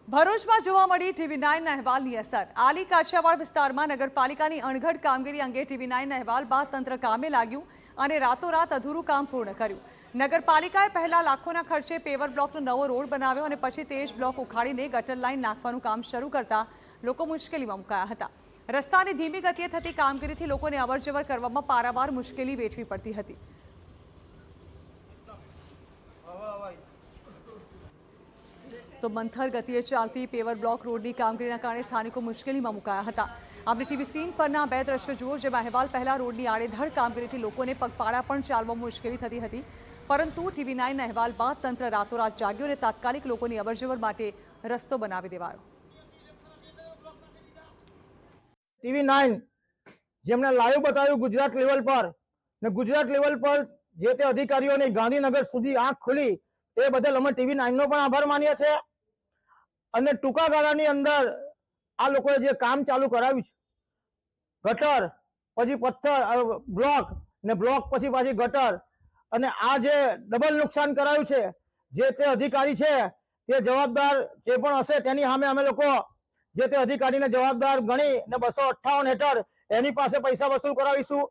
ભરૂચમાં જોવા મળી TV9 અહેવાલની અસર। આલી કાછિયાવાડ વિસ્તારમાં નગરપાલિકાની અણઘડ કામગીરી અંગે TV9 અહેવાલ બાદ તંત્ર કામે લાગ્યું અને રાતોરાત અધૂરું કામ પૂર્ણ કર્યું। નગરપાલિકાએ પહેલા લાખોના ખર્ચે પેવર બ્લોકનો નવો રોડ બનાવ્યો અને પછી તે જ બ્લોક ઉખાડીને ગટર લાઇન નાખવાનું કામ શરૂ કરતા લોકો મુશ્કેલીમાં મુકાયા હતા। રસ્તાની ધીમી ગતિએ થતી કામગીરીથી લોકોને અવરજવર કરવામાં પારાવાર મુશ્કેલી વેઠવી પડતી હતી। તો મંથર ગતિએ ચાલતી પેવર બ્લોક રોડની કામગીરીના કારણે સ્થાનિકો મુશ્કેલીમાં મુકાયા હતા। આપણે ટીવી સ્ક્રીન પરના બે દ્રશ્યો જુઓ, જેમાં અહેવાલ પહેલા રોડની આડેધડ કામગીરીથી લોકોને પગપાળા પણ ચાલવામાં મુશ્કેલી થતી હતી, પરંતુ TV9 અહેવાલ બાદ તંત્ર રાતોરાત જાગ્યું અને તાત્કાલિક લોકોની અવરજવર માટે રસ્તો બનાવી દેવાયો। TV9 જેમણે લાઈવ બતાવ્યું ગુજરાત લેવલ પર ને ગુજરાત લેવલ પર જે તે અધિકારીઓને ગાંધીનગર સુધી આંખ ખુલી એ બદલ અમે TV9 નો પણ આભાર માનીએ છીએ। અને ટૂંકા ગાળાની અંદર આ લોકોએ જે કામ ચાલુ કરાવ્યું છે, ગટર પછી પથ્થર બ્લોક ને બ્લોક પછી પાછી ગટર, અને આ જે ડબલ નુકસાન કરાયું છે, જે તે અધિકારી છે તે જવાબદાર જે પણ હશે તેની સામે અમે લોકો જે તે અધિકારીને જવાબદાર ગણી ને 258 હેઠળ એની પાસે પૈસા વસૂલ કરાવીશું।